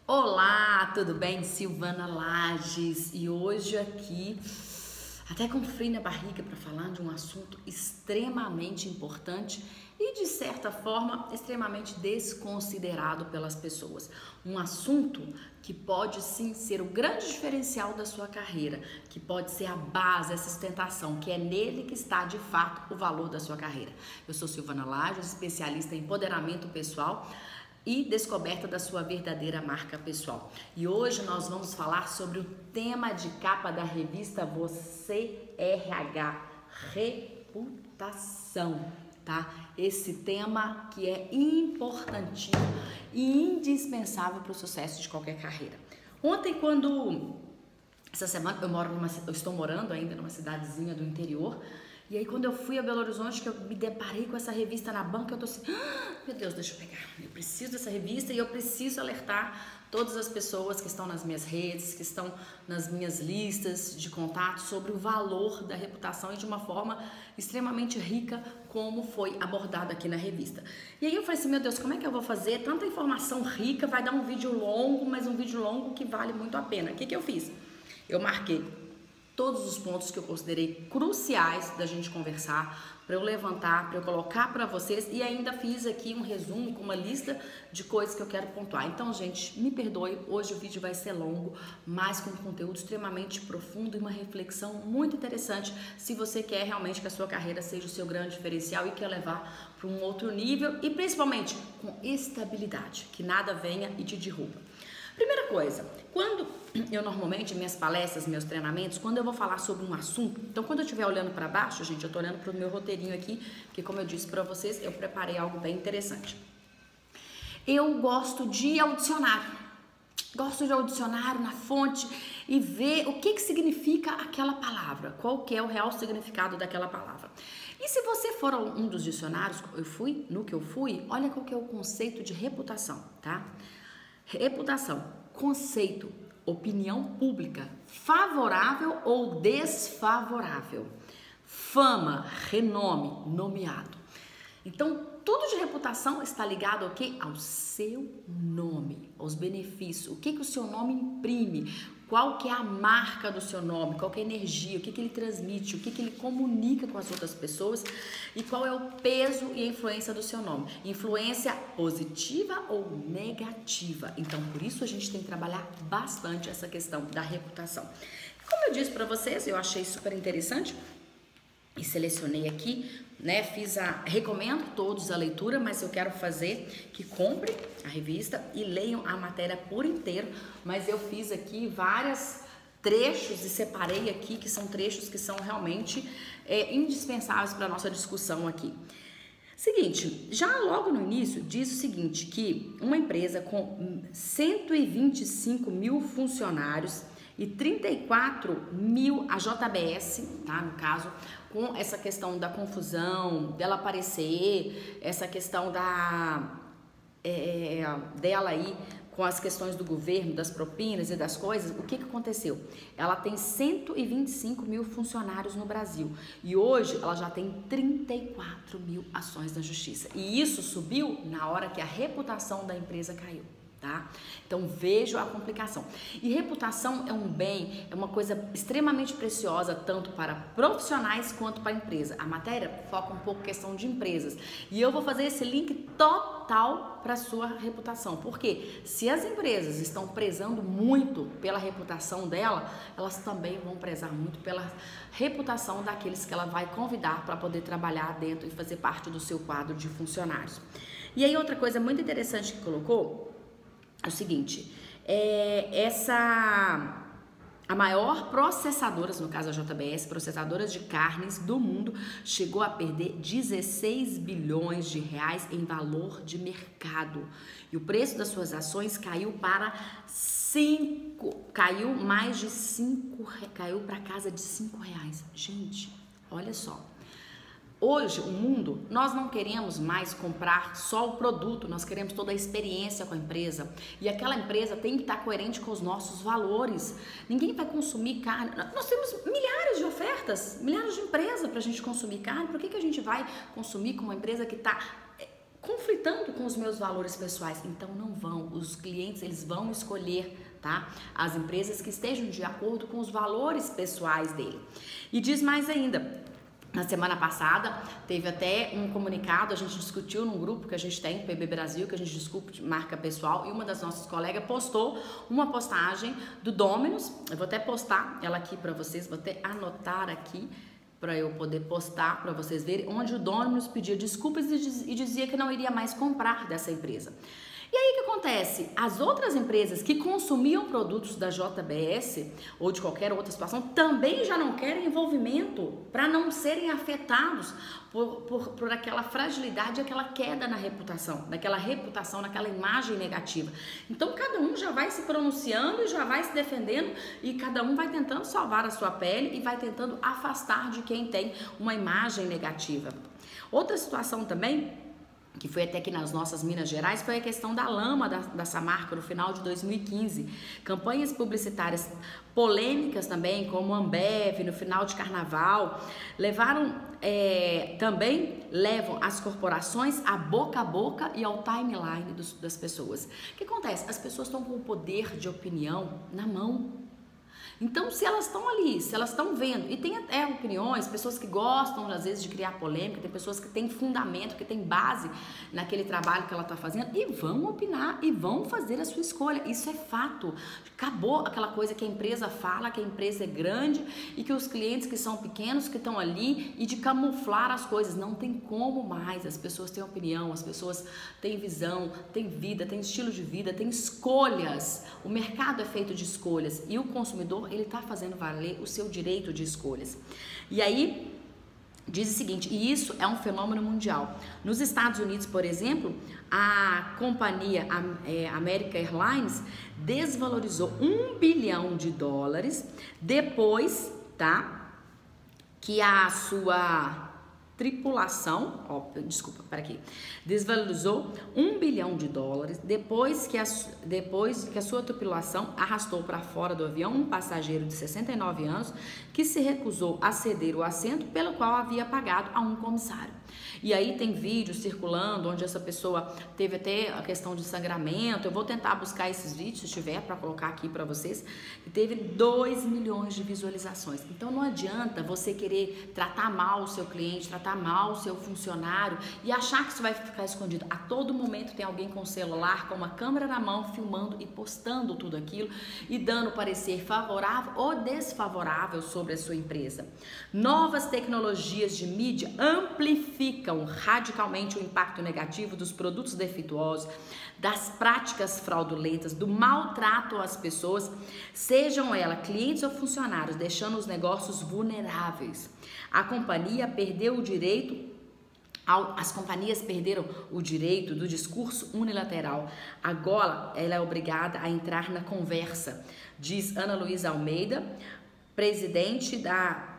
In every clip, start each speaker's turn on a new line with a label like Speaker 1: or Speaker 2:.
Speaker 1: Olá, tudo bem? Silvana Lages e hoje aqui, até com frio na barriga, para falar de um assunto extremamente importante e de certa forma extremamente desconsiderado pelas pessoas. Um assunto que pode sim ser o grande diferencial da sua carreira, que pode ser a base, a sustentação, que é nele que está de fato o valor da sua carreira. Eu sou Silvana Lages, especialista em empoderamento pessoal e descoberta da sua verdadeira marca pessoal. E hoje nós vamos falar sobre o tema de capa da revista Você RH, reputação, tá? Esse tema que é importantíssimo e indispensável para o sucesso de qualquer carreira. Essa semana eu estou morando ainda numa cidadezinha do interior. E aí quando eu fui a Belo Horizonte, que eu me deparei com essa revista na banca, eu tô assim, meu Deus, deixa eu pegar, eu preciso dessa revista e eu preciso alertar todas as pessoas que estão nas minhas redes, que estão nas minhas listas de contato sobre o valor da reputação e de uma forma extremamente rica como foi abordado aqui na revista. E aí eu falei assim, meu Deus, como é que eu vou fazer? Tanta informação rica, vai dar um vídeo longo, mas um vídeo longo que vale muito a pena. O que eu fiz? Eu marquei todos os pontos que eu considerei cruciais da gente conversar, para eu levantar, para eu colocar para vocês e ainda fiz aqui um resumo com uma lista de coisas que eu quero pontuar. Então, gente, me perdoe, hoje o vídeo vai ser longo, mas com conteúdo extremamente profundo e uma reflexão muito interessante se você quer realmente que a sua carreira seja o seu grande diferencial e quer levar para um outro nível e principalmente com estabilidade, que nada venha e te derruba. Primeira coisa, quando eu normalmente, minhas palestras, meus treinamentos, quando eu vou falar sobre um assunto, então quando eu estiver olhando para baixo, gente, eu tô olhando para o meu roteirinho aqui, porque como eu disse para vocês, eu preparei algo bem interessante. Eu gosto de audicionar na fonte e ver o que significa aquela palavra, qual que é o real significado daquela palavra. E se você for a um dos dicionários, olha qual que é o conceito de reputação, tá? Reputação, conceito, opinião pública, favorável ou desfavorável, fama, renome, nomeado. Então, tudo de reputação está ligado ao quê? Ao seu nome, aos benefícios, o que o seu nome imprime, qual que é a marca do seu nome, qual que é a energia, o que ele transmite, o que ele comunica com as outras pessoas e qual é o peso e a influência do seu nome. Influência positiva ou negativa. Então, por isso a gente tem que trabalhar bastante essa questão da reputação. Como eu disse para vocês, eu achei super interessante e selecionei aqui, né? Recomendo todos a leitura, mas eu quero fazer que comprem a revista e leiam a matéria por inteiro, mas eu fiz aqui vários trechos e separei aqui que são trechos que são realmente indispensáveis para a nossa discussão aqui. Seguinte, já logo no início diz o seguinte, que uma empresa com 125 mil funcionários e 34 mil a JBS, tá? No caso, com essa questão da confusão, dela aparecer, essa questão dela aí com as questões do governo, das propinas e das coisas, o que aconteceu? Ela tem 125 mil funcionários no Brasil e hoje ela já tem 34 mil ações na justiça. E isso subiu na hora que a reputação da empresa caiu. Tá? Então vejo a complicação. E reputação é um bem, é uma coisa extremamente preciosa tanto para profissionais quanto para a empresa. A matéria foca um pouco questão de empresas e eu vou fazer esse link total para a sua reputação, porque se as empresas estão prezando muito pela reputação dela, elas também vão prezar muito pela reputação daqueles que ela vai convidar para poder trabalhar dentro e fazer parte do seu quadro de funcionários. E aí outra coisa muito interessante que colocou é o seguinte, a maior processadora, no caso a JBS, processadoras de carnes do mundo, chegou a perder 16 bilhões de reais em valor de mercado. E o preço das suas ações caiu para caiu para casa de 5 reais. Gente, olha só. Hoje, o mundo, nós não queremos mais comprar só o produto, nós queremos toda a experiência com a empresa. E aquela empresa tem que estar coerente com os nossos valores. Ninguém vai consumir carne. Nós temos milhares de ofertas, milhares de empresas para a gente consumir carne. Por que a gente vai consumir com uma empresa que está conflitando com os meus valores pessoais. Então não vão, os clientes eles vão escolher, tá? As empresas que estejam de acordo com os valores pessoais dele. E diz mais ainda, na semana passada teve até um comunicado, a gente discutiu num grupo que a gente tem, PB Brasil, que a gente discute marca pessoal, e uma das nossas colegas postou uma postagem do Domino's. Eu vou até postar ela aqui para vocês, vou até anotar aqui para eu poder postar para vocês verem, onde o Domino's pedia desculpas e dizia que não iria mais comprar dessa empresa. E aí o que acontece? As outras empresas que consumiam produtos da JBS ou de qualquer outra situação também já não querem envolvimento para não serem afetados por aquela fragilidade, aquela queda na reputação, naquela imagem negativa. Então cada um já vai se pronunciando e já vai se defendendo e cada um vai tentando salvar a sua pele e vai tentando afastar de quem tem uma imagem negativa. Outra situação também, que foi até aqui nas nossas Minas Gerais, foi a questão da lama dessa marca no final de 2015. Campanhas publicitárias polêmicas também, como Ambev, no final de carnaval, também levam as corporações a boca e ao timeline das pessoas. O que acontece? As pessoas estão com o poder de opinião na mão. Então, se elas estão ali, se elas estão vendo, e tem até opiniões, pessoas que gostam às vezes de criar polêmica, tem pessoas que têm fundamento, que têm base naquele trabalho que ela está fazendo e vão opinar e vão fazer a sua escolha. Isso é fato. Acabou aquela coisa que a empresa fala, que a empresa é grande e que os clientes que são pequenos que estão ali e de camuflar as coisas. Não tem como mais. As pessoas têm opinião, as pessoas têm visão, têm vida, têm estilo de vida, têm escolhas. O mercado é feito de escolhas e o consumidor ele está fazendo valer o seu direito de escolhas. E aí diz o seguinte, e isso é um fenômeno mundial. Nos Estados Unidos, por exemplo, a companhia American Airlines desvalorizou $1 bilhão depois, tá, que a sua tripulação, desvalorizou $1 bilhão depois que a sua tripulação arrastou para fora do avião um passageiro de 69 anos que se recusou a ceder o assento pelo qual havia pagado a um comissário. E aí tem vídeo circulando onde essa pessoa teve até a questão de sangramento. Eu vou tentar buscar esses vídeos, se tiver, para colocar aqui para vocês. E teve 2 milhões de visualizações. Então não adianta você querer tratar mal o seu cliente, tratar mal o seu funcionário e achar que isso vai ficar escondido. A todo momento tem alguém com o celular, com uma câmera na mão, filmando e postando tudo aquilo e dando parecer favorável ou desfavorável sobre a sua empresa. Novas tecnologias de mídia amplificam radicalmente o impacto negativo dos produtos defeituosos, das práticas fraudulentas, do maltrato às pessoas, sejam elas clientes ou funcionários, deixando os negócios vulneráveis. As companhias perderam o direito do discurso unilateral. Agora ela é obrigada a entrar na conversa, diz Ana Luísa Almeida, presidente da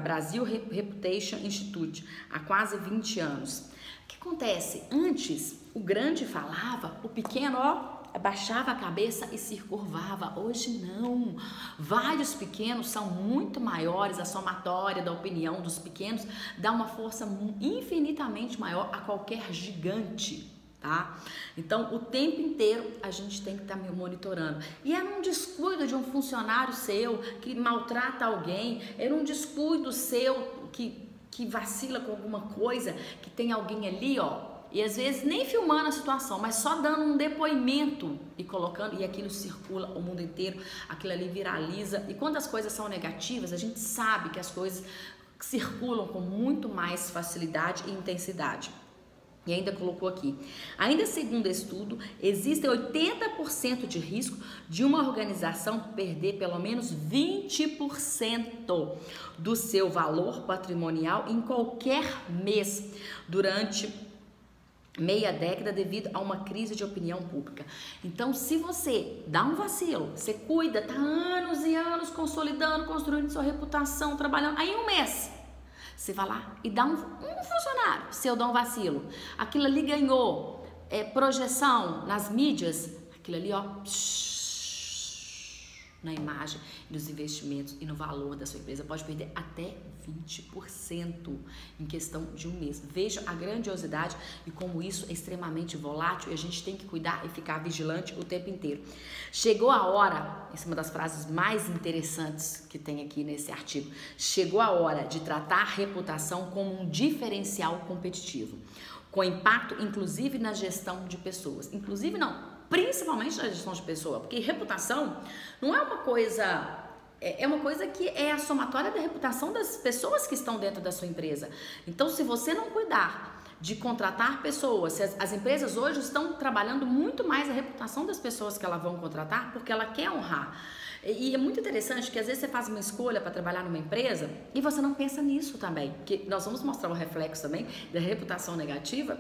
Speaker 1: Brasil Reputation Institute, há quase 20 anos. O que acontece? Antes, o grande falava, o pequeno, abaixava a cabeça e se curvava. Hoje não. Vários pequenos são muito maiores, a somatória da opinião dos pequenos dá uma força infinitamente maior a qualquer gigante. Tá? Então, o tempo inteiro a gente tem que estar monitorando. E é um descuido de um funcionário seu que maltrata alguém, é um descuido seu que vacila com alguma coisa, que tem alguém ali, e às vezes nem filmando a situação, mas só dando um depoimento e colocando, e aquilo circula o mundo inteiro, aquilo ali viraliza. E quando as coisas são negativas, a gente sabe que as coisas circulam com muito mais facilidade e intensidade. E ainda colocou aqui, ainda segundo estudo, existe 80% de risco de uma organização perder pelo menos 20% do seu valor patrimonial em qualquer mês durante meia década devido a uma crise de opinião pública. Então, se você dá um vacilo, você cuida, tá anos e anos consolidando, construindo sua reputação, trabalhando, aí em um mês você vai lá e dá um funcionário seu, dá um vacilo. Aquilo ali ganhou projeção nas mídias, aquilo ali, na imagem, nos investimentos e no valor da sua empresa. Pode perder até 20% em questão de um mês. Veja a grandiosidade e como isso é extremamente volátil e a gente tem que cuidar e ficar vigilante o tempo inteiro. Chegou a hora, essa é uma das frases mais interessantes que tem aqui nesse artigo, chegou a hora de tratar a reputação como um diferencial competitivo, com impacto inclusive na gestão de pessoas. Inclusive não, principalmente na gestão de pessoa, porque reputação não é uma coisa, é uma coisa que é a somatória da reputação das pessoas que estão dentro da sua empresa. Então, se você não cuidar de contratar pessoas, se as empresas hoje estão trabalhando muito mais a reputação das pessoas que elas vão contratar, porque ela quer honrar. E é muito interessante que às vezes você faz uma escolha para trabalhar numa empresa e você não pensa nisso também, que nós vamos mostrar um reflexo também da reputação negativa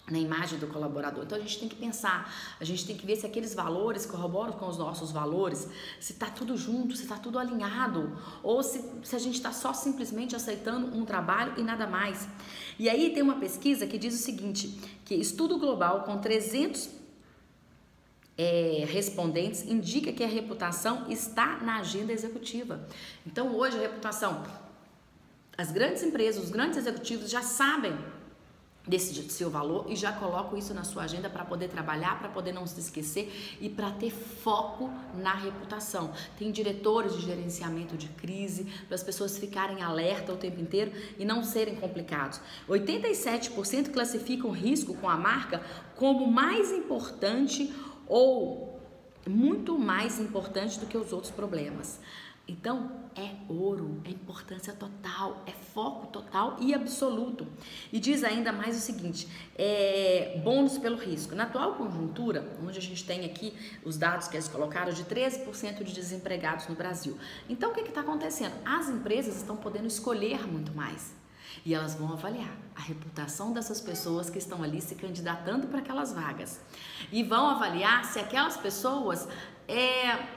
Speaker 1: na imagem do colaborador. Então a gente tem que pensar, a gente tem que ver se aqueles valores corroboram com os nossos valores, se está tudo junto, se está tudo alinhado, ou se a gente está só simplesmente aceitando um trabalho e nada mais. E aí tem uma pesquisa que diz o seguinte, que estudo global com 300 respondentes indica que a reputação está na agenda executiva. Então hoje a reputação, as grandes empresas, os grandes executivos já sabem desse seu valor e já colocam isso na sua agenda para poder trabalhar, para poder não se esquecer e para ter foco na reputação. Tem diretores de gerenciamento de crise, para as pessoas ficarem alerta o tempo inteiro e não serem complicados. 87% classificam risco com a marca como mais importante ou muito mais importante do que os outros problemas. Então, é ouro, é importância total, é foco total e absoluto. E diz ainda mais o seguinte, bônus pelo risco. Na atual conjuntura, onde a gente tem aqui os dados que eles colocaram de 13% de desempregados no Brasil. Então, o que está acontecendo? As empresas estão podendo escolher muito mais. E elas vão avaliar a reputação dessas pessoas que estão ali se candidatando para aquelas vagas. E vão avaliar se aquelas pessoas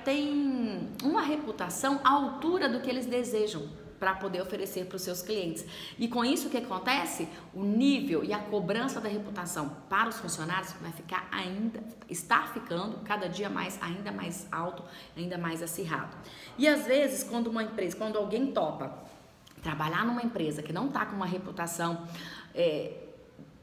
Speaker 1: têm uma reputação à altura do que eles desejam para poder oferecer para os seus clientes. E com isso o que acontece? O nível e a cobrança da reputação para os funcionários está ficando cada dia mais, ainda mais alto, ainda mais acirrado. E às vezes quando alguém topa trabalhar numa empresa que não está com uma reputação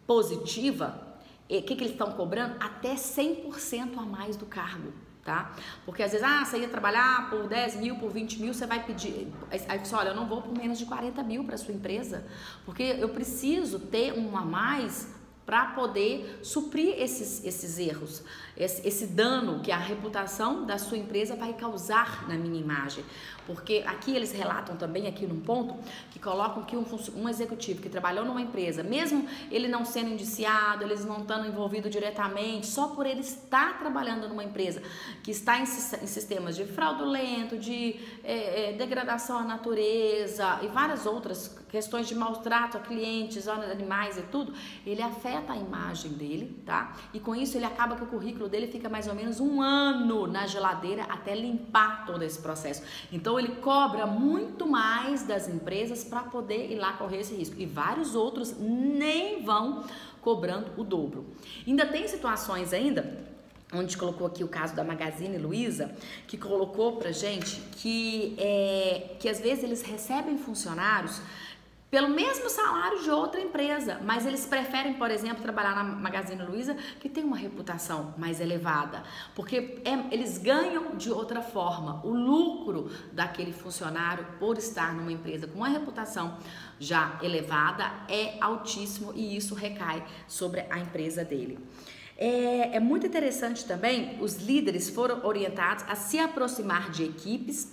Speaker 1: positiva, o que eles estão cobrando? Até 100% a mais do cargo, tá? Porque às vezes, você ia trabalhar por 10 mil, por 20 mil, você vai pedir... Aí você, olha, eu não vou por menos de 40 mil para sua empresa, porque eu preciso ter um a mais para poder suprir esses erros, esse dano que a reputação da sua empresa vai causar na minha imagem. Porque aqui eles relatam também, aqui num ponto, que colocam que um executivo que trabalhou numa empresa, mesmo ele não sendo indiciado, eles não estando envolvido diretamente, só por ele estar trabalhando numa empresa que está em sistemas de fraudulento, de degradação à natureza e várias outras questões de maus trato a clientes, a animais e tudo, ele afeta a imagem dele, tá? E com isso ele acaba que o currículo dele fica mais ou menos 1 ano na geladeira até limpar todo esse processo. Então ele cobra muito mais das empresas para poder ir lá correr esse risco. E vários outros nem vão cobrando o dobro. Ainda tem situações onde colocou aqui o caso da Magazine Luiza, que colocou pra gente que às vezes eles recebem funcionários pelo mesmo salário de outra empresa, mas eles preferem, por exemplo, trabalhar na Magazine Luiza, que tem uma reputação mais elevada, porque eles ganham de outra forma. O lucro daquele funcionário por estar numa empresa com uma reputação já elevada é altíssimo e isso recai sobre a empresa dele. É muito interessante também, os líderes foram orientados a se aproximar de equipes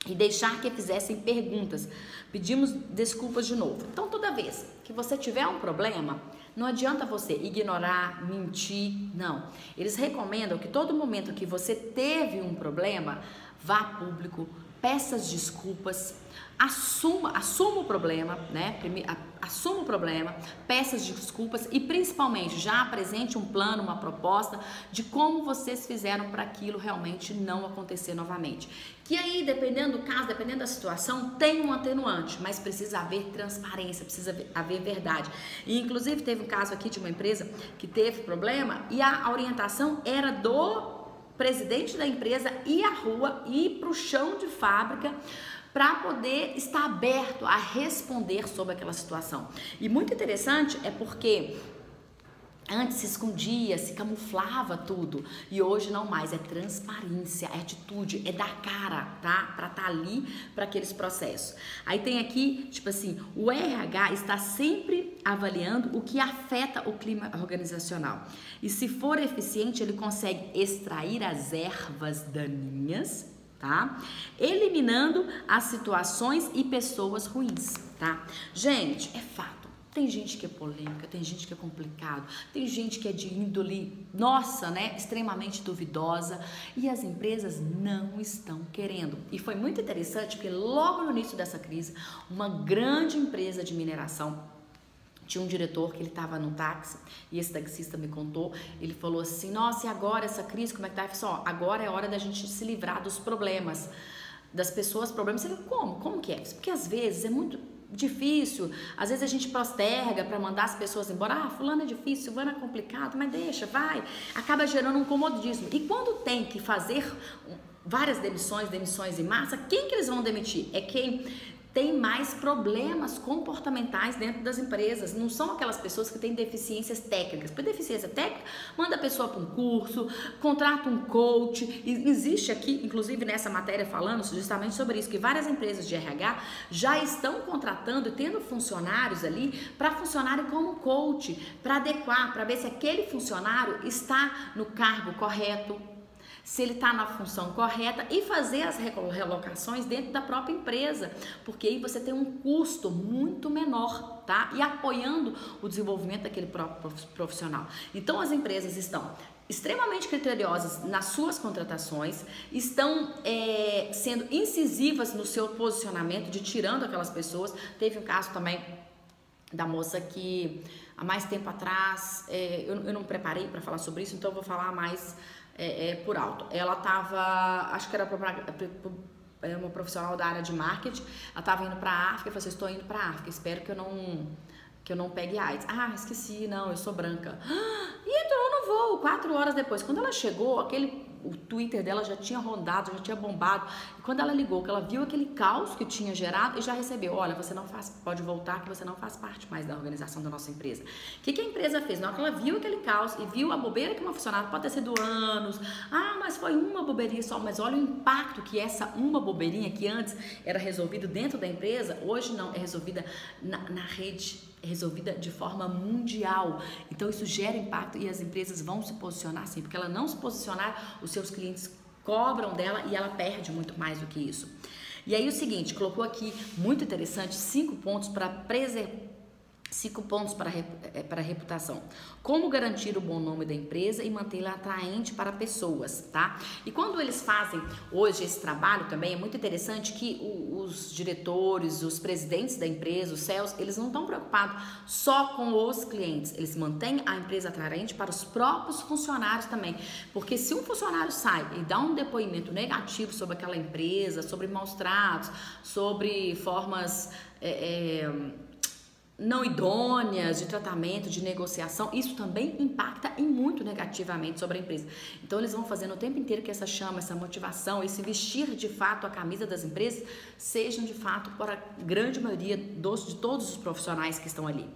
Speaker 1: e deixar que fizessem perguntas. Pedimos desculpas de novo. Então, toda vez que você tiver um problema, não adianta você ignorar, mentir, não. Eles recomendam que todo momento que você teve um problema, vá a público, peça desculpas, assuma o problema, né? Assuma o problema, peça desculpas e principalmente já apresente um plano, uma proposta de como vocês fizeram para aquilo realmente não acontecer novamente. Que aí, dependendo do caso, dependendo da situação, tem um atenuante, mas precisa haver transparência, precisa haver verdade. E inclusive teve um caso aqui de uma empresa que teve problema e a orientação era presidente da empresa ir à rua, ir para o chão de fábrica para poder estar aberto a responder sobre aquela situação. E muito interessante é porque antes se escondia, se camuflava tudo e hoje não mais, é transparência, é atitude, é dar cara, tá? Pra estar ali para aqueles processos. Aí tem aqui, tipo assim, o RH está sempre avaliando o que afeta o clima organizacional e se for eficiente ele consegue extrair as ervas daninhas, tá? Eliminando as situações e pessoas ruins, tá? Gente, é fato. Tem gente que é polêmica, tem gente que é complicado, tem gente que é de índole, nossa, né, extremamente duvidosa e as empresas não estão querendo. E foi muito interessante porque logo no início dessa crise, uma grande empresa de mineração tinha um diretor que ele estava no táxi e esse taxista me contou, ele falou assim, nossa, e agora essa crise, como é que tá? Eu falei assim, ó, agora é hora da gente se livrar dos problemas, das pessoas, problemas. Ele falou, como que é? Porque às vezes é muito difícil, às vezes a gente posterga para mandar as pessoas embora, fulano é difícil, fulano é complicado, mas deixa, vai, acaba gerando um comodismo. E quando tem que fazer várias demissões em massa, quem que eles vão demitir? É quem tem mais problemas comportamentais dentro das empresas, não são aquelas pessoas que têm deficiências técnicas. Por deficiência técnica, manda a pessoa para um curso, contrata um coach, e existe aqui, inclusive nessa matéria falando justamente sobre isso, que várias empresas de RH já estão contratando e tendo funcionários ali para funcionarem como coach, para adequar, para ver se aquele funcionário está no cargo correto, se ele está na função correta e fazer as relocações dentro da própria empresa, porque aí você tem um custo muito menor, tá? E apoiando o desenvolvimento daquele próprio profissional. Então as empresas estão extremamente criteriosas nas suas contratações, estão sendo incisivas no seu posicionamento de tirando aquelas pessoas. Teve um caso também da moça que há mais tempo atrás, eu não preparei para falar sobre isso, então eu vou falar mais por alto. Ela estava, acho que era uma profissional da área de marketing, ela estava indo para a África, eu falei assim, estou indo para a África, espero que eu não pegue AIDS. Ah, esqueci, não, eu sou branca. E entrou no voo 4 horas depois. Quando ela chegou, o Twitter dela já tinha rodado, já tinha bombado. E quando ela ligou, que ela viu aquele caos que tinha gerado, e já recebeu, olha, você não pode voltar, que você não faz parte mais da organização da nossa empresa. O que a empresa fez? Na hora que ela viu aquele caos e viu a bobeira que uma funcionária pode ter sido anos, mas foi uma bobeirinha só, mas olha o impacto que essa uma bobeirinha que antes era resolvida dentro da empresa, hoje não, é resolvida na rede, é resolvida de forma mundial. Então isso gera impacto e as empresas vão se posicionar assim, porque ela não se posicionar, os seus clientes cobram dela e ela perde muito mais do que isso. E aí o seguinte, colocou aqui, muito interessante, 5 pontos para preservar, 5 pontos para a reputação. Como garantir o bom nome da empresa e mantê-la atraente para pessoas, tá? E quando eles fazem hoje esse trabalho também, é muito interessante que os diretores, os presidentes da empresa, os CEOs, eles não estão preocupados só com os clientes, eles mantêm a empresa atraente para os próprios funcionários também. Porque se um funcionário sai e dá um depoimento negativo sobre aquela empresa, sobre maus tratos, sobre formas não idôneas de tratamento, de negociação, isso também impacta e muito negativamente sobre a empresa. Então eles vão fazendo o tempo inteiro que essa chama, essa motivação, esse vestir de fato a camisa das empresas sejam de fato para a grande maioria de todos os profissionais que estão ali.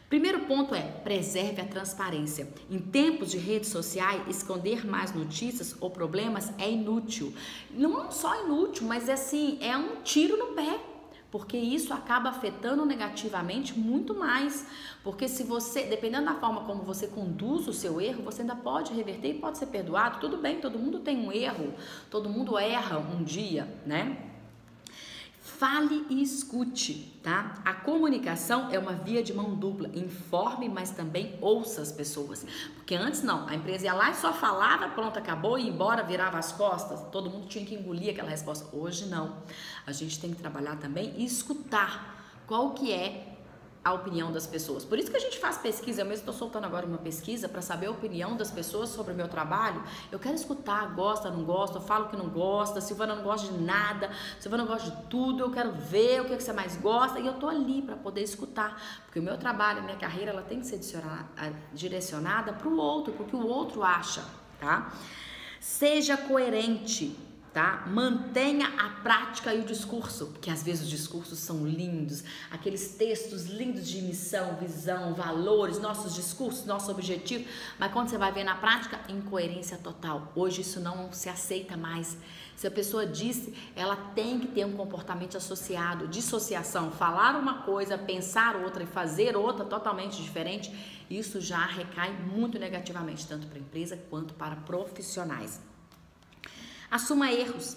Speaker 1: Primeiro ponto é, preserve a transparência. Em tempos de redes sociais, esconder mais notícias ou problemas é inútil. Não só inútil, mas é um tiro no pé. Porque isso acaba afetando negativamente muito mais, porque se você, dependendo da forma como você conduz o seu erro, você ainda pode reverter e pode ser perdoado, tudo bem, todo mundo tem um erro, todo mundo erra um dia, né? Fale e escute, tá? A comunicação é uma via de mão dupla, informe, mas também ouça as pessoas, porque antes não, a empresa ia lá e só falava, pronto, acabou, ia embora, virava as costas, todo mundo tinha que engolir aquela resposta. Hoje não, a gente tem que trabalhar também e escutar qual que é a opinião das pessoas. Por isso que a gente faz pesquisa, eu mesmo estou soltando agora uma pesquisa para saber a opinião das pessoas sobre o meu trabalho. Eu quero escutar, gosta, não gosta, eu falo que não gosta, Silvana não gosta de nada, Silvana não gosta de tudo, eu quero ver o que você mais gosta e eu tô ali para poder escutar, porque o meu trabalho, a minha carreira, ela tem que ser direcionada para o outro, porque o outro acha, tá? Seja coerente, tá? Mantenha a prática e o discurso, porque às vezes os discursos são lindos, aqueles textos lindos de missão, visão, valores, nossos discursos, nosso objetivo, mas quando você vai ver na prática, incoerência total. Hoje isso não se aceita mais. Se a pessoa disse, ela tem que ter um comportamento associado, dissociação, falar uma coisa, pensar outra e fazer outra totalmente diferente, isso já recai muito negativamente, tanto para a empresa quanto para profissionais. Assuma erros,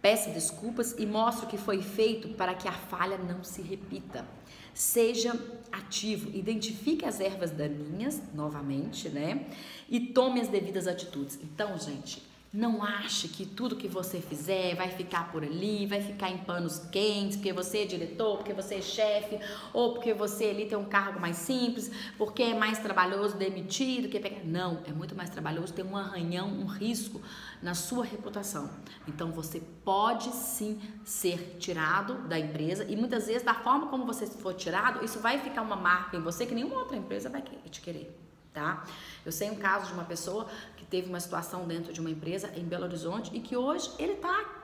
Speaker 1: peça desculpas e mostre o que foi feito para que a falha não se repita. Seja ativo, identifique as ervas daninhas, novamente, né? E tome as devidas atitudes. Então, gente, não ache que tudo que você fizer vai ficar por ali, vai ficar em panos quentes, porque você é diretor, porque você é chefe, ou porque você ali tem um cargo mais simples, porque é mais trabalhoso demitir do que pegar. Não, é muito mais trabalhoso, tem um arranhão, um risco na sua reputação. Então você pode sim ser tirado da empresa e muitas vezes da forma como você for tirado, isso vai ficar uma marca em você que nenhuma outra empresa vai te querer. Tá? Eu sei um caso de uma pessoa que teve uma situação dentro de uma empresa em Belo Horizonte e que hoje ele tá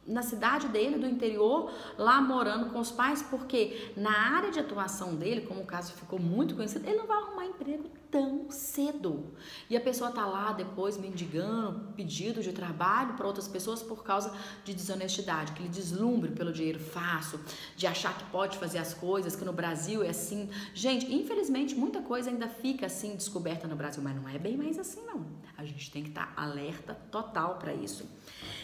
Speaker 1: na cidade dele, do interior, lá morando com os pais, porque na área de atuação dele, como o caso ficou muito conhecido, ele não vai arrumar emprego tão cedo. E a pessoa tá lá depois mendigando pedido de trabalho para outras pessoas por causa de desonestidade, aquele deslumbre pelo dinheiro fácil, de achar que pode fazer as coisas, que no Brasil é assim. Gente, infelizmente muita coisa ainda fica assim descoberta no Brasil, mas não é bem mais assim não. A gente tem que estar alerta total para isso.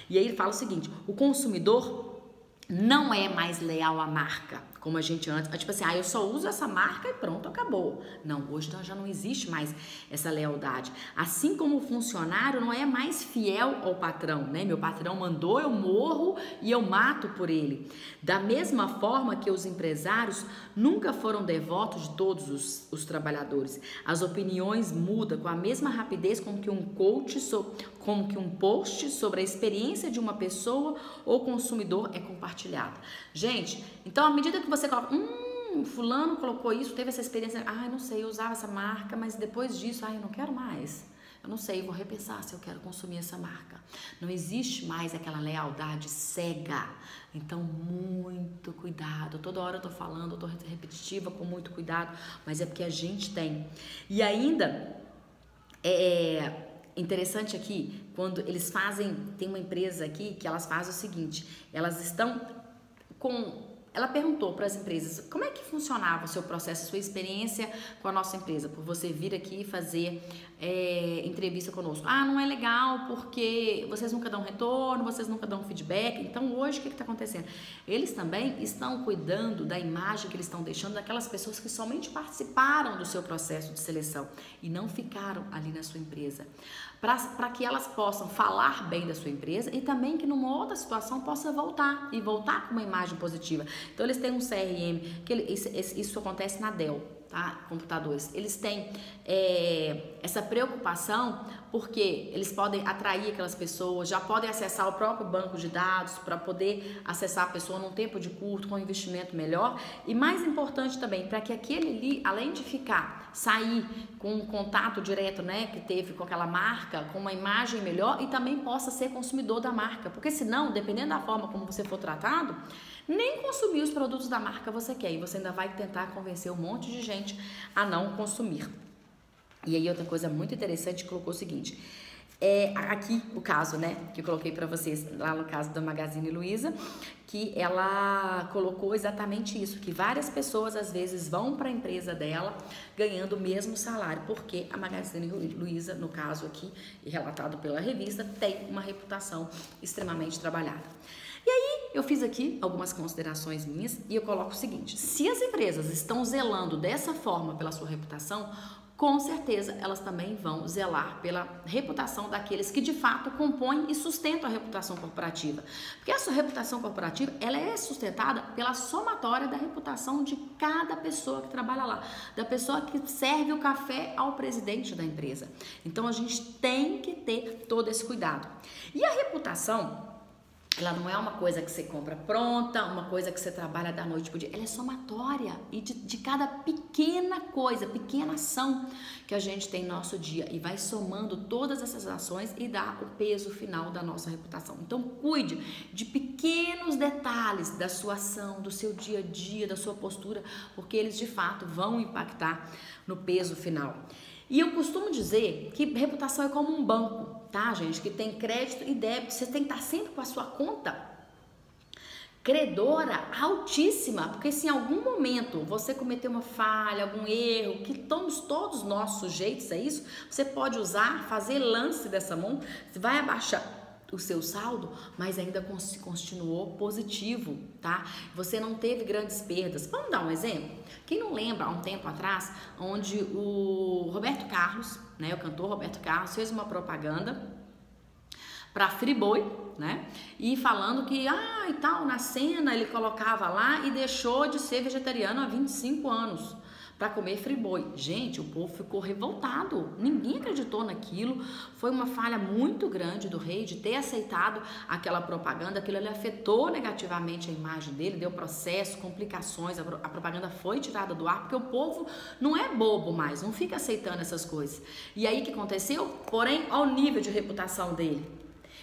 Speaker 1: E aí ele fala o seguinte, o consumidor não é mais leal à marca, como a gente antes, tipo assim, eu só uso essa marca e pronto, acabou. Não, hoje já não existe mais essa lealdade. Assim como o funcionário não é mais fiel ao patrão, né? Meu patrão mandou, eu morro e eu mato por ele. Da mesma forma que os empresários nunca foram devotos de todos os trabalhadores. As opiniões mudam com a mesma rapidez com que um post sobre a experiência de uma pessoa ou consumidor é compartilhado. Gente, então à medida que você coloca, fulano colocou isso, teve essa experiência, não sei, eu usava essa marca, mas depois disso, eu não quero mais. Eu não sei, vou repensar se eu quero consumir essa marca. Não existe mais aquela lealdade cega. Então, muito cuidado. Toda hora eu tô falando, eu tô repetitiva, com muito cuidado, mas é porque a gente tem. E ainda, interessante aqui, quando eles fazem, tem uma empresa aqui que elas fazem o seguinte, elas estão ela perguntou para as empresas como é que funcionava o seu processo, a sua experiência com a nossa empresa, por você vir aqui fazer entrevista conosco. Não é legal porque vocês nunca dão retorno, vocês nunca dão feedback. Então hoje o que está acontecendo? Eles também estão cuidando da imagem que eles estão deixando daquelas pessoas que somente participaram do seu processo de seleção e não ficaram ali na sua empresa. Para que elas possam falar bem da sua empresa e também que numa outra situação possa voltar com uma imagem positiva. Então eles têm um CRM, isso acontece na Dell, tá? Computadores. Eles têm essa preocupação porque eles podem atrair aquelas pessoas, já podem acessar o próprio banco de dados para poder acessar a pessoa num tempo de curto, com um investimento melhor. E mais importante também, para que aquele ali, além de sair com um contato direto, né, que teve com aquela marca, com uma imagem melhor e também possa ser consumidor da marca. Porque senão, dependendo da forma como você for tratado, nem consumir os produtos da marca você quer e você ainda vai tentar convencer um monte de gente a não consumir. E aí outra coisa muito interessante, colocou o seguinte, aqui o caso, né, que eu coloquei para vocês lá no caso da Magazine Luiza, que ela colocou exatamente isso, que várias pessoas às vezes vão para a empresa dela ganhando o mesmo salário, porque a Magazine Luiza, no caso aqui, e relatado pela revista, tem uma reputação extremamente trabalhada. E aí eu fiz aqui algumas considerações minhas e eu coloco o seguinte, se as empresas estão zelando dessa forma pela sua reputação, com certeza elas também vão zelar pela reputação daqueles que de fato compõem e sustentam a reputação corporativa. Porque a sua reputação corporativa, ela é sustentada pela somatória da reputação de cada pessoa que trabalha lá, da pessoa que serve o café ao presidente da empresa. Então a gente tem que ter todo esse cuidado. E a reputação, ela não é uma coisa que você compra pronta, uma coisa que você trabalha da noite pro dia. Ela é somatória e de cada pequena coisa, pequena ação que a gente tem no nosso dia e vai somando todas essas ações e dá o peso final da nossa reputação. Então cuide de pequenos detalhes da sua ação, do seu dia a dia, da sua postura, porque eles de fato vão impactar no peso final. E eu costumo dizer que reputação é como um banco, tá, gente? Que tem crédito e débito. Você tem que estar sempre com a sua conta credora altíssima, porque se em algum momento você cometer uma falha, algum erro, que estamos todos nós sujeitos a isso, você pode usar, fazer lance dessa mão, você vai abaixar o seu saldo, mas ainda continuou positivo, tá? Você não teve grandes perdas. Vamos dar um exemplo? Quem não lembra, há um tempo atrás, onde o Roberto Carlos, né, o cantor Roberto Carlos, fez uma propaganda para Friboi, né? E falando que, e tal, na cena ele colocava lá e deixou de ser vegetariano há 25 anos para comer Friboi. Gente, o povo ficou revoltado, ninguém acreditou naquilo, foi uma falha muito grande do rei de ter aceitado aquela propaganda, aquilo ali afetou negativamente a imagem dele, deu processo, complicações, a propaganda foi tirada do ar, porque o povo não é bobo mais, não fica aceitando essas coisas. E aí o que aconteceu? Porém, ao nível de reputação dele,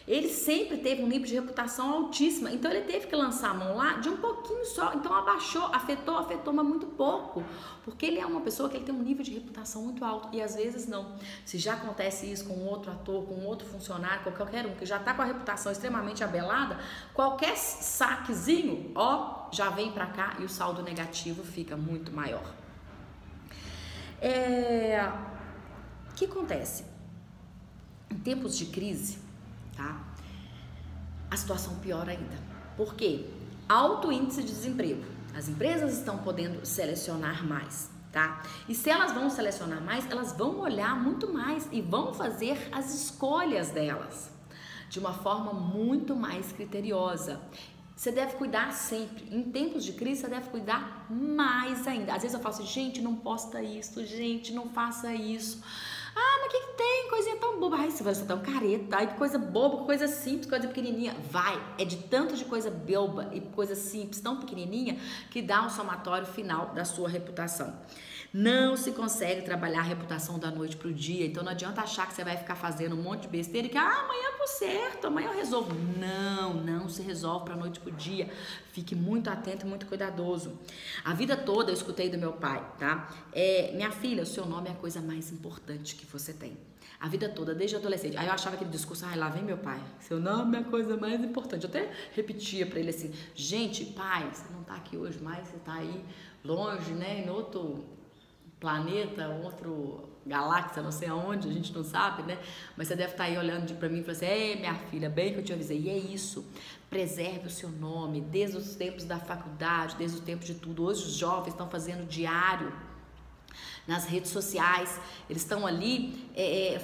Speaker 1: ele sempre teve um nível de reputação altíssima, então ele teve que lançar a mão lá de um pouquinho só, então abaixou, afetou, mas muito pouco, porque ele é uma pessoa que ele tem um nível de reputação muito alto, e às vezes não. Se já acontece isso com outro ator, com outro funcionário, com qualquer um que já tá com a reputação extremamente abelada, qualquer saquezinho, já vem pra cá e o saldo negativo fica muito maior. O que acontece? Em tempos de crise, tá? A situação piora ainda. Por quê? Alto índice de desemprego. As empresas estão podendo selecionar mais, tá? E se elas vão selecionar mais, elas vão olhar muito mais e vão fazer as escolhas delas de uma forma muito mais criteriosa. Você deve cuidar sempre. Em tempos de crise, você deve cuidar mais ainda. Às vezes eu falo assim, gente, não posta isso, gente, não faça isso. Mas o que tem? Coisinha tão boba. Você vai ser tão careta. Que coisa boba, coisa simples, coisa pequenininha. É de tanto de coisa boba e coisa simples, tão pequenininha, que dá um somatório final da sua reputação. Não se consegue trabalhar a reputação da noite pro dia. Então não adianta achar que você vai ficar fazendo um monte de besteira e que amanhã eu conserto, amanhã eu resolvo. Não se resolve pra noite pro dia. Fique muito atento e muito cuidadoso. A vida toda eu escutei do meu pai, tá? Minha filha, o seu nome é a coisa mais importante que você tem. A vida toda, desde adolescente. Aí eu achava aquele discurso, lá vem meu pai. Seu nome é a coisa mais importante. Eu até repetia pra ele assim, gente, pai, você não tá aqui hoje mais, você tá aí longe, né, em outro planeta, outro galáxia, não sei aonde, a gente não sabe, né? Mas você deve estar aí olhando pra mim e falando assim, ei, minha filha, bem que eu te avisei. E é isso, preserve o seu nome, desde os tempos da faculdade, desde o tempo de tudo. Hoje os jovens estão fazendo diário nas redes sociais, eles estão ali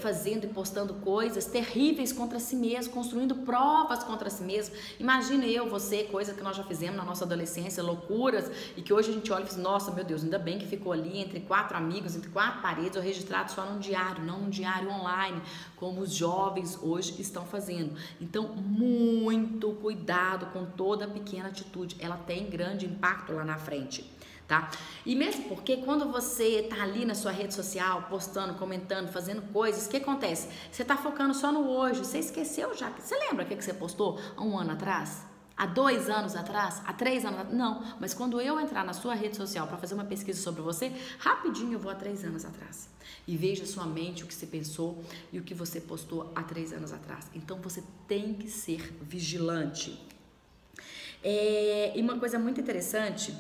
Speaker 1: fazendo e postando coisas terríveis contra si mesmo, construindo provas contra si mesmo. Imagina você, coisa que nós já fizemos na nossa adolescência, loucuras, e que hoje a gente olha e diz, nossa, meu Deus, ainda bem que ficou ali entre 4 amigos, entre 4 paredes, ou registrado só num diário, não num diário online, como os jovens hoje estão fazendo. Então, muito cuidado com toda pequena atitude, ela tem grande impacto lá na frente. Tá? E mesmo porque quando você tá ali na sua rede social, postando, comentando, fazendo coisas, o que acontece? Você tá focando só no hoje, você esqueceu já. Você lembra o que você postou há 1 ano atrás? Há 2 anos atrás? Há 3 anos atrás? Não, mas quando eu entrar na sua rede social para fazer uma pesquisa sobre você, rapidinho eu vou há 3 anos atrás. E veja a sua mente, o que você pensou e o que você postou há 3 anos atrás. Então você tem que ser vigilante. E uma coisa muito interessante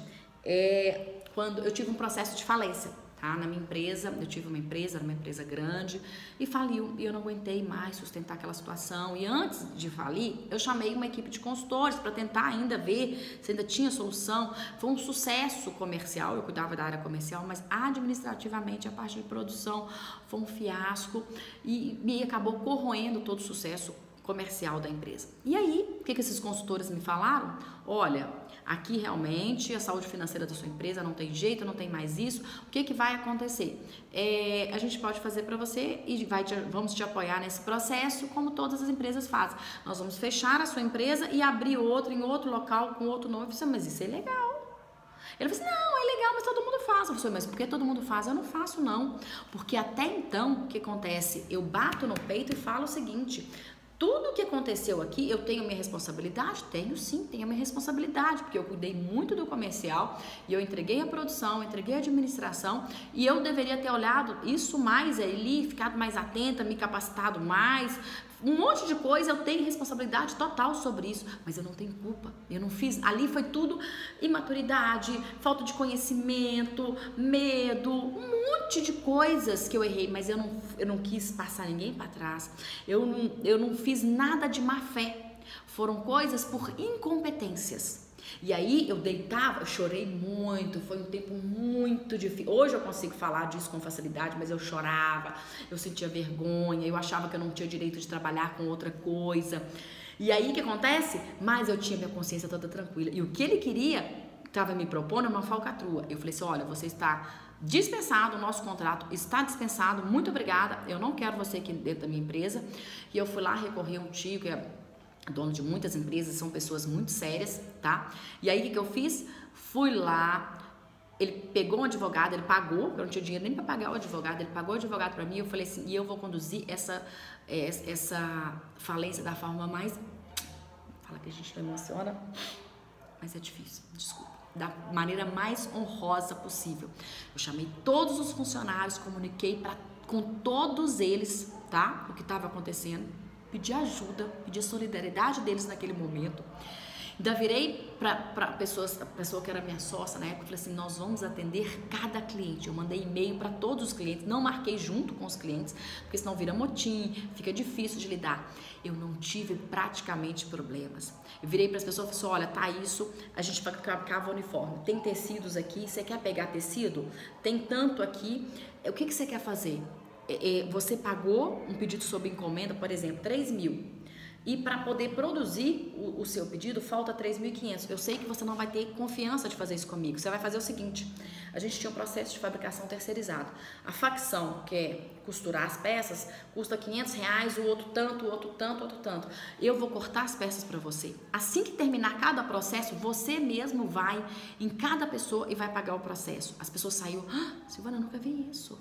Speaker 1: quando eu tive um processo de falência, tá? Na minha empresa, eu tive uma empresa, era uma empresa grande, e faliu, e eu não aguentei mais sustentar aquela situação, e antes de falir, eu chamei uma equipe de consultores para tentar ainda ver se ainda tinha solução. Foi um sucesso comercial, eu cuidava da área comercial, mas administrativamente a parte de produção foi um fiasco, e acabou corroendo todo o sucesso comercial da empresa. E aí, o que esses consultores me falaram? Olha, aqui realmente a saúde financeira da sua empresa não tem jeito, não tem mais isso. O que vai acontecer? A gente pode fazer para você e vamos te apoiar nesse processo, como todas as empresas fazem. Nós vamos fechar a sua empresa e abrir outra em outro local com outro nome. Eu falei, mas isso é legal. Ele falou assim, não, é legal, mas todo mundo faz. Eu falei, mas por que todo mundo faz? Eu não faço não. Porque até então, o que acontece? Eu bato no peito e falo o seguinte: tudo o que aconteceu aqui, eu tenho minha responsabilidade? Tenho sim, tenho minha responsabilidade, porque eu cuidei muito do comercial e eu entreguei a produção, entreguei a administração e eu deveria ter olhado isso mais ali, ficado mais atenta, me capacitado mais, um monte de coisa, eu tenho responsabilidade total sobre isso, mas eu não tenho culpa, eu não fiz, ali foi tudo imaturidade, falta de conhecimento, medo, um monte de coisas que eu errei, mas eu não quis passar ninguém para trás, eu não fiz nada de má fé, foram coisas por incompetências. E aí eu deitava, eu chorei muito, foi um tempo muito difícil. Hoje eu consigo falar disso com facilidade, mas eu chorava, eu sentia vergonha, eu achava que eu não tinha direito de trabalhar com outra coisa. E aí o que acontece? Mas eu tinha minha consciência toda tranquila. E o que ele queria, estava me propondo uma falcatrua. Eu falei assim, olha, você está dispensado, o nosso contrato está dispensado, muito obrigada, eu não quero você aqui dentro da minha empresa. E eu fui lá recorrer a um tio que é dono de muitas empresas, são pessoas muito sérias, tá? E aí o que eu fiz? Fui lá, ele pegou um advogado, ele pagou, porque eu não tinha dinheiro nem para pagar o advogado, ele pagou o advogado para mim, eu falei assim, e eu vou conduzir essa falência da forma mais, fala que a gente não emociona, mas é difícil, desculpa, da maneira mais honrosa possível. Eu chamei todos os funcionários, comuniquei com todos eles, tá? O que estava acontecendo, pedi ajuda, pedi solidariedade deles naquele momento. Ainda virei para a pessoa que era minha sócia na época, falei assim, nós vamos atender cada cliente. Eu mandei e-mail para todos os clientes, não marquei junto com os clientes, porque senão vira motim, fica difícil de lidar. Eu não tive praticamente problemas. Eu virei para as pessoas e falei assim, olha, tá isso, a gente vai cava o uniforme. Tem tecidos aqui, você quer pegar tecido? Tem tanto aqui, o que você quer fazer? Você pagou um pedido sob encomenda, por exemplo, 3.000, e para poder produzir o seu pedido falta 3.500. Eu sei que você não vai ter confiança de fazer isso comigo. Você vai fazer o seguinte, a gente tinha um processo de fabricação terceirizado. A facção, que é costurar as peças, custa R$500, o outro tanto, o outro tanto, o outro tanto. Eu vou cortar as peças para você. Assim que terminar cada processo, você mesmo vai em cada pessoa e vai pagar o processo. As pessoas saíram, Silvana, eu nunca vi isso.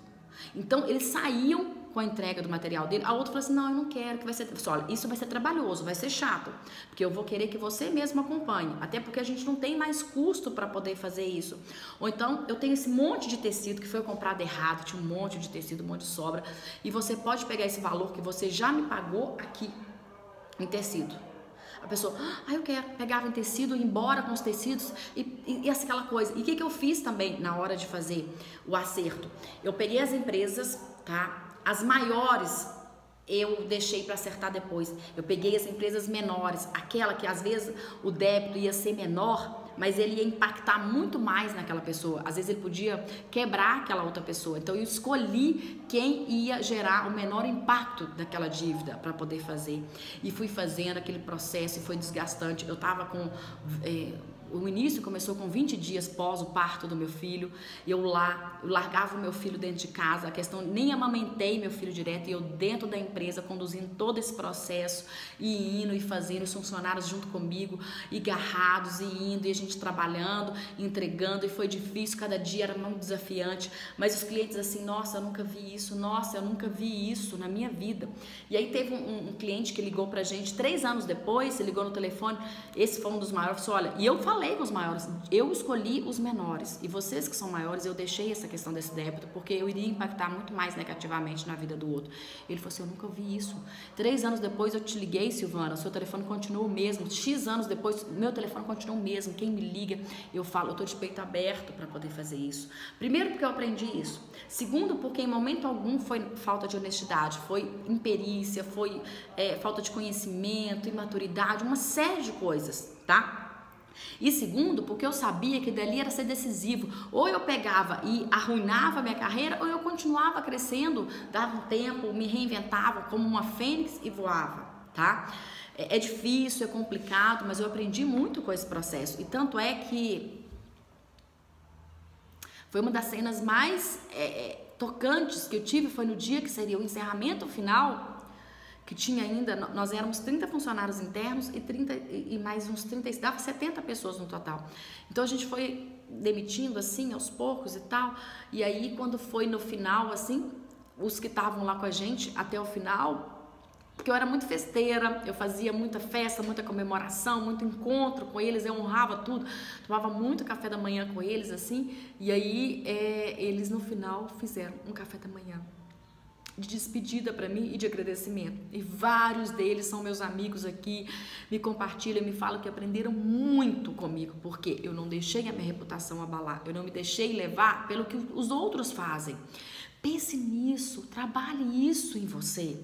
Speaker 1: Então, eles saíam com a entrega do material dele, a outra falou assim, não, eu não quero, que vai ser, olha, isso vai ser trabalhoso, vai ser chato, porque eu vou querer que você mesmo acompanhe, até porque a gente não tem mais custo para poder fazer isso. Ou então, eu tenho esse monte de tecido que foi comprado errado, tinha um monte de tecido, um monte de sobra, e você pode pegar esse valor que você já me pagou aqui, em tecido. A pessoa, eu quero, pegava em tecido, ia embora com os tecidos e aquela coisa. E o que eu fiz também na hora de fazer o acerto? Eu peguei as empresas, tá? As maiores eu deixei para acertar depois. Eu peguei as empresas menores, aquela que às vezes o débito ia ser menor, mas ele ia impactar muito mais naquela pessoa. Às vezes ele podia quebrar aquela outra pessoa. Então eu escolhi quem ia gerar o menor impacto daquela dívida para poder fazer. E fui fazendo aquele processo e foi desgastante. Eu estava com... O início começou com 20 dias pós o parto do meu filho. Eu largava o meu filho dentro de casa. A questão, nem amamentei meu filho direto. E eu dentro da empresa, conduzindo todo esse processo. E indo e fazendo, os funcionários junto comigo. E agarrados, e indo. E a gente trabalhando, entregando. E foi difícil, cada dia era muito desafiante. Mas os clientes assim, nossa, eu nunca vi isso. Nossa, eu nunca vi isso na minha vida. E aí teve um cliente que ligou pra gente 3 anos depois. Ele ligou no telefone. Esse foi um dos maiores. Falou, olha, e eu falei com os maiores, eu escolhi os menores, e vocês que são maiores, eu deixei essa questão desse débito, porque eu iria impactar muito mais negativamente na vida do outro. Ele falou assim, eu nunca vi isso. 3 anos depois eu te liguei, Silvana, o seu telefone continua o mesmo. X anos depois, meu telefone continua o mesmo. Quem me liga, eu falo, eu tô de peito aberto para poder fazer isso. Primeiro, porque eu aprendi isso. Segundo, porque em momento algum foi falta de honestidade, foi imperícia, foi falta de conhecimento, imaturidade, uma série de coisas, tá? E segundo, porque eu sabia que dali era ser decisivo. Ou eu pegava e arruinava a minha carreira, ou eu continuava crescendo, dava um tempo, me reinventava como uma fênix e voava. tá? É difícil, é complicado, mas eu aprendi muito com esse processo. E tanto é que foi uma das cenas mais tocantes que eu tive, foi no dia que seria o encerramento final, que tinha ainda, nós éramos 30 funcionários internos e mais uns 30, dava 70 pessoas no total. Então a gente foi demitindo assim, aos poucos e tal, e aí quando foi no final, assim, os que estavam lá com a gente até o final, porque eu era muito festeira, eu fazia muita festa, muita comemoração, muito encontro com eles, eu honrava tudo, tomava muito café da manhã com eles, assim, e aí eles no final fizeram um café da manhã de despedida para mim e de agradecimento. E vários deles são meus amigos aqui, me compartilham, me falam que aprenderam muito comigo, porque eu não deixei a minha reputação abalar, eu não me deixei levar pelo que os outros fazem. Pense nisso, trabalhe isso em você.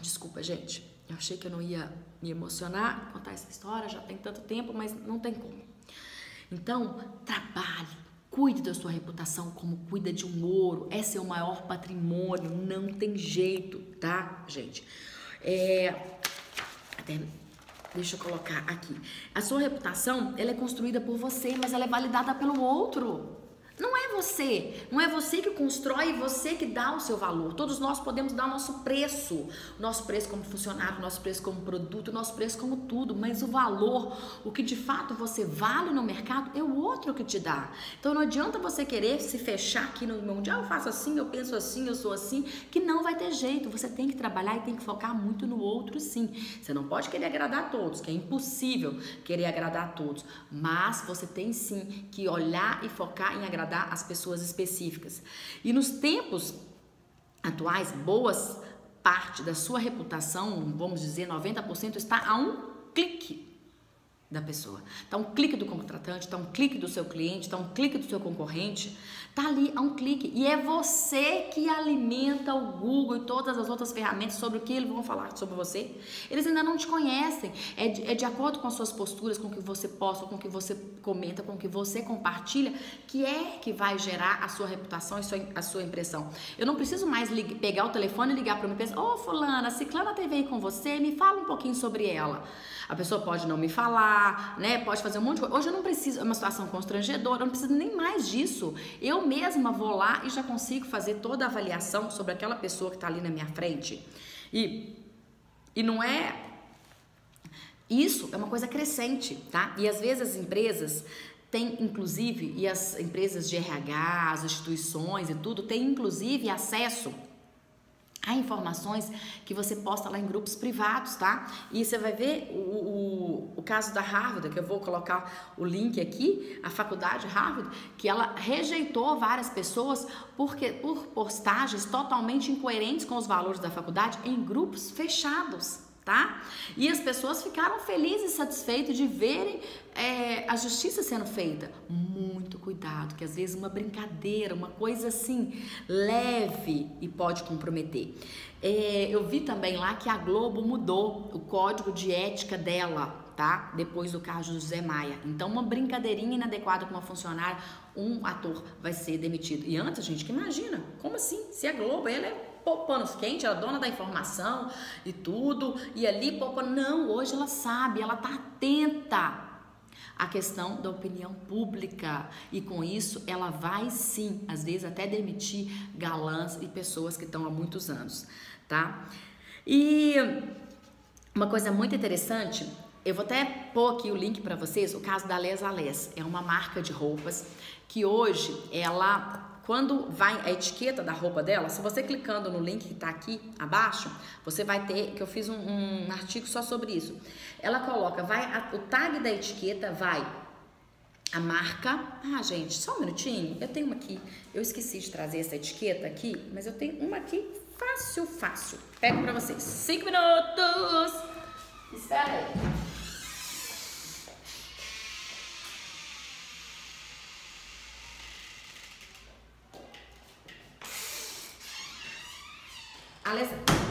Speaker 1: Desculpa, gente, eu achei que eu não ia me emocionar, contar essa história, já tem tanto tempo, mas não tem como. Então, trabalhe. Cuide da sua reputação como cuida de um ouro. É seu maior patrimônio. Não tem jeito, tá, gente? Deixa eu colocar aqui. A sua reputação, ela é construída por você, mas ela é validada pelo outro. Não é você que constrói, você que dá o seu valor. Todos nós podemos dar o nosso preço como funcionário, o nosso preço como produto, o nosso preço como tudo, mas o valor, o que de fato você vale no mercado é o outro que te dá. Então não adianta você querer se fechar aqui no mundial, eu faço assim, eu penso assim, eu sou assim, que não vai ter jeito. Você tem que trabalhar e tem que focar muito no outro, sim. Você não pode querer agradar a todos, que é impossível querer agradar a todos, mas você tem sim que olhar e focar em agradar as pessoas específicas. E nos tempos atuais, boas parte da sua reputação, vamos dizer 90%, está a um clique da pessoa. Está um clique do contratante, está um clique do seu cliente, está um clique do seu concorrente, está ali a um clique. E é você que alimenta o Google e todas as outras ferramentas sobre o que eles vão falar sobre você. Eles ainda não te conhecem. É de acordo com as suas posturas, com o que você posta, com o que você comenta, com o que você compartilha, que vai gerar a sua reputação e a sua impressão. Eu não preciso mais pegar o telefone e ligar para uma empresa: ô fulana, ciclana teve aí com você, me fala um pouquinho sobre ela. A pessoa pode não me falar, né? Pode fazer um monte de coisa. Hoje eu não preciso, é uma situação constrangedora, eu não preciso nem mais disso. Eu mesma vou lá e já consigo fazer toda a avaliação sobre aquela pessoa que está ali na minha frente. E não é... Isso é uma coisa crescente, tá? E às vezes as empresas têm, inclusive, e as empresas de RH, as instituições e tudo, têm inclusive acesso há informações que você posta lá em grupos privados, tá? E você vai ver o caso da Harvard, que eu vou colocar o link aqui, a faculdade Harvard, que ela rejeitou várias pessoas por postagens totalmente incoerentes com os valores da faculdade em grupos fechados, tá? E as pessoas ficaram felizes e satisfeitas de verem a justiça sendo feita. Muito cuidado, que às vezes uma brincadeira, uma coisa assim leve e pode comprometer. Eu vi também lá que a Globo mudou o código de ética dela, tá? Depois do caso do Zé Maia. Então uma brincadeirinha inadequada com uma funcionária, um ator vai ser demitido. E antes, gente, que imagina, como assim? Se a Globo, ela é panos quentes, ela é dona da informação e tudo, e ali, não, hoje ela sabe, ela tá atenta à questão da opinião pública, e com isso ela vai sim, às vezes até demitir galãs e pessoas que estão há muitos anos, tá? E uma coisa muito interessante, eu vou até pôr aqui o link para vocês, o caso da Les Ales, é uma marca de roupas que hoje ela... Quando vai a etiqueta da roupa dela, se você clicando no link que tá aqui abaixo, você vai ter, que eu fiz um artigo só sobre isso. Ela coloca, o tag da etiqueta vai a marca. Ah, gente, só um minutinho, eu tenho uma aqui. Eu esqueci de trazer essa etiqueta aqui, mas eu tenho uma aqui fácil. Pego pra vocês. 5 minutos. Espera aí.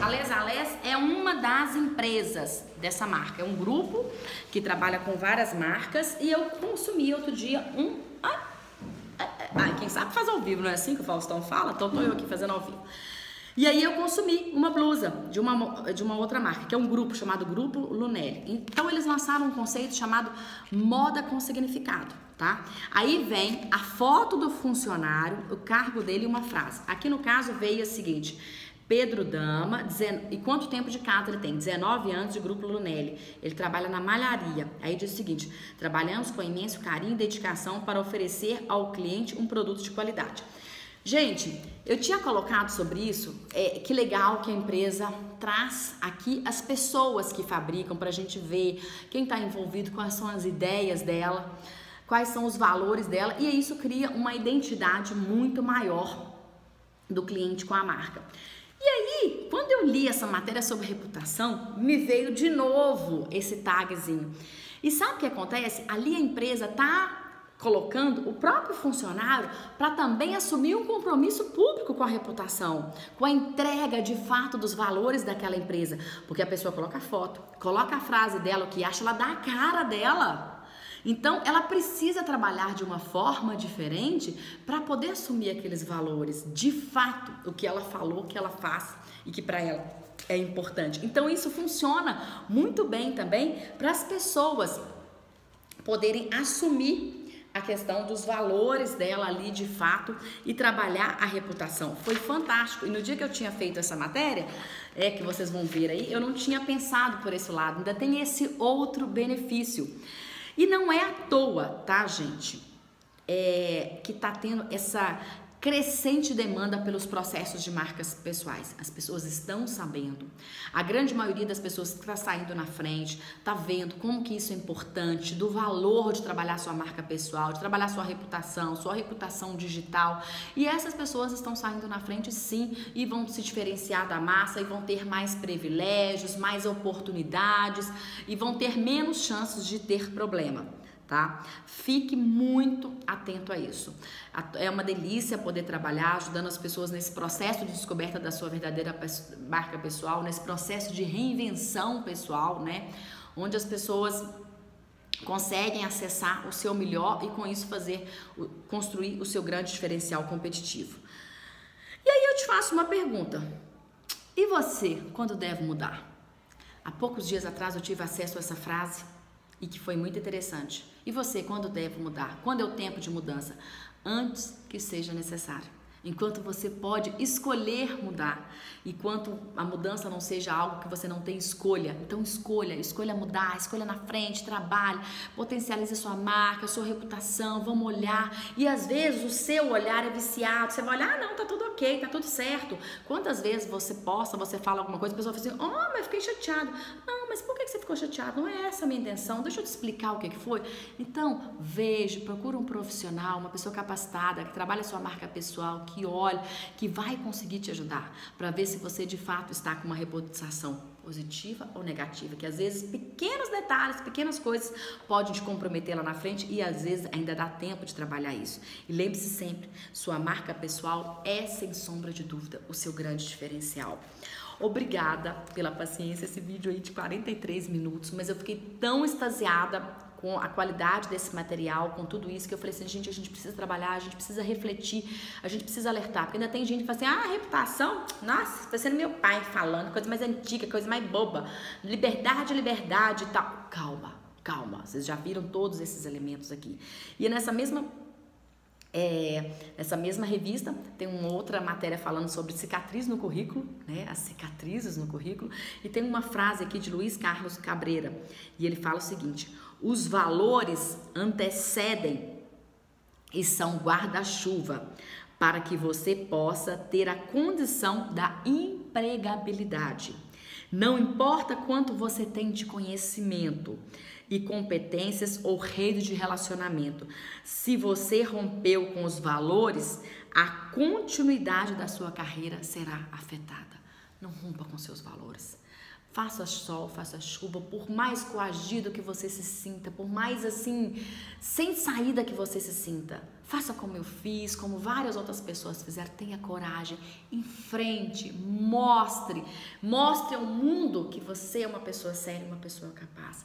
Speaker 1: A Les Ales é uma das empresas dessa marca, é um grupo que trabalha com várias marcas, e eu consumi outro dia quem sabe faz ao vivo, não é assim que o Faustão fala? Então tô eu aqui fazendo ao vivo. E aí eu consumi uma blusa de uma outra marca, que é um grupo chamado Grupo Lunelli. Então eles lançaram um conceito chamado moda com significado, tá? Aí vem a foto do funcionário, o cargo dele e uma frase. Aqui no caso veio a seguinte: Pedro Dama, e quanto tempo de casa ele tem? 19 anos de Grupo Lunelli. Ele trabalha na malharia. Aí diz o seguinte: trabalhamos com imenso carinho e dedicação para oferecer ao cliente um produto de qualidade. Gente, eu tinha colocado sobre isso, que legal que a empresa traz aqui as pessoas que fabricam pra gente ver quem está envolvido, quais são as ideias dela, quais são os valores dela, e isso cria uma identidade muito maior do cliente com a marca. E aí, quando eu li essa matéria sobre reputação, me veio de novo esse tagzinho. E sabe o que acontece? Ali a empresa tá colocando o próprio funcionário para também assumir um compromisso público com a reputação, com a entrega de fato dos valores daquela empresa, porque a pessoa coloca a foto, coloca a frase dela, o que acha, ela dá a cara dela. Então, ela precisa trabalhar de uma forma diferente para poder assumir aqueles valores, de fato, o que ela falou, o que ela faz e que para ela é importante. Então, isso funciona muito bem também para as pessoas poderem assumir a questão dos valores dela ali de fato e trabalhar a reputação. Foi fantástico. E no dia que eu tinha feito essa matéria, que vocês vão ver aí, eu não tinha pensado por esse lado. Ainda tem esse outro benefício. E não é à toa, tá, gente? Que tá tendo essa crescente demanda pelos processos de marcas pessoais. As pessoas estão sabendo. A grande maioria das pessoas que está saindo na frente, tá vendo como que isso é importante, do valor de trabalhar sua marca pessoal, de trabalhar sua reputação digital. E essas pessoas estão saindo na frente, sim, e vão se diferenciar da massa e vão ter mais privilégios, mais oportunidades e vão ter menos chances de ter problema. Tá? Fique muito atento a isso. É uma delícia poder trabalhar ajudando as pessoas nesse processo de descoberta da sua verdadeira marca pessoal, nesse processo de reinvenção pessoal, né? Onde as pessoas conseguem acessar o seu melhor e com isso construir o seu grande diferencial competitivo. E aí eu te faço uma pergunta: e você, quando deve mudar? Há poucos dias atrás eu tive acesso a essa frase e que foi muito interessante. E você, quando deve mudar? Quando é o tempo de mudança? Antes que seja necessário. Enquanto você pode escolher mudar. Enquanto a mudança não seja algo que você não tem escolha. Então escolha mudar, escolha na frente, trabalhe, potencialize a sua marca, a sua reputação, vamos olhar. E às vezes o seu olhar é viciado. Você vai olhar, não, tá tudo ok, tá tudo certo. Quantas vezes você fala alguma coisa, a pessoa fala assim, oh, mas fiquei chateado. Não, mas por que você ficou chateado? Não é essa a minha intenção, deixa eu te explicar o que foi. Então, procura um profissional, uma pessoa capacitada, que trabalha a sua marca pessoal, que olhe, que vai conseguir te ajudar para ver se você de fato está com uma reputação positiva ou negativa, que às vezes pequenos detalhes, pequenas coisas podem te comprometer lá na frente e às vezes ainda dá tempo de trabalhar isso. E lembre-se sempre, sua marca pessoal é sem sombra de dúvida o seu grande diferencial. Obrigada pela paciência, esse vídeo aí de 43 minutos, mas eu fiquei tão extasiada com a qualidade desse material, com tudo isso, que eu falei assim, gente, a gente precisa trabalhar, a gente precisa refletir, a gente precisa alertar, porque ainda tem gente que fala assim, reputação, nossa, tá sendo meu pai falando, coisa mais antiga, coisa mais boba, liberdade e tal. Calma, vocês já viram todos esses elementos aqui. E nessa mesma revista tem uma outra matéria falando sobre cicatriz no currículo, né? As cicatrizes no currículo, e tem uma frase aqui de Luiz Carlos Cabreira, e ele fala o seguinte: os valores antecedem e são guarda-chuva para que você possa ter a condição da empregabilidade. Não importa quanto você tem de conhecimento e competências ou rede de relacionamento, se você rompeu com os valores, a continuidade da sua carreira será afetada. Não rompa com seus valores. Faça sol, faça chuva, por mais coagido que você se sinta, por mais assim, sem saída que você se sinta. Faça como eu fiz, como várias outras pessoas fizeram. Tenha coragem, enfrente, mostre ao mundo que você é uma pessoa séria, uma pessoa capaz.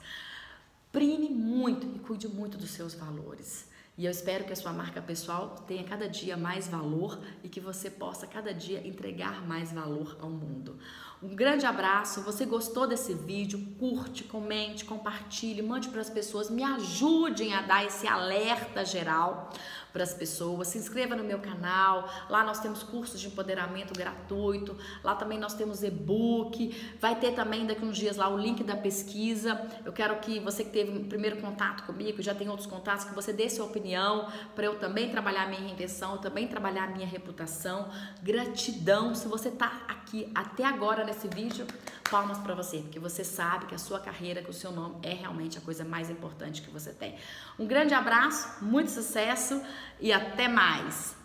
Speaker 1: Prime muito e cuide muito dos seus valores. E eu espero que a sua marca pessoal tenha cada dia mais valor e que você possa cada dia entregar mais valor ao mundo. Um grande abraço. Você gostou desse vídeo? Curte, comente, compartilhe, mande para as pessoas, me ajudem a dar esse alerta geral para as pessoas. Se inscreva no meu canal. Lá nós temos cursos de empoderamento gratuito. Lá também nós temos e-book. Vai ter também daqui uns dias lá o link da pesquisa. Eu quero que você que teve o primeiro contato comigo, já tem outros contatos, que você dê sua opinião para eu também trabalhar a minha reinvenção, eu também trabalhar a minha reputação. Gratidão. Se você tá aqui até agora nesse vídeo, palmas para você, porque você sabe que a sua carreira, que o seu nome é realmente a coisa mais importante que você tem. Um grande abraço, muito sucesso e até mais!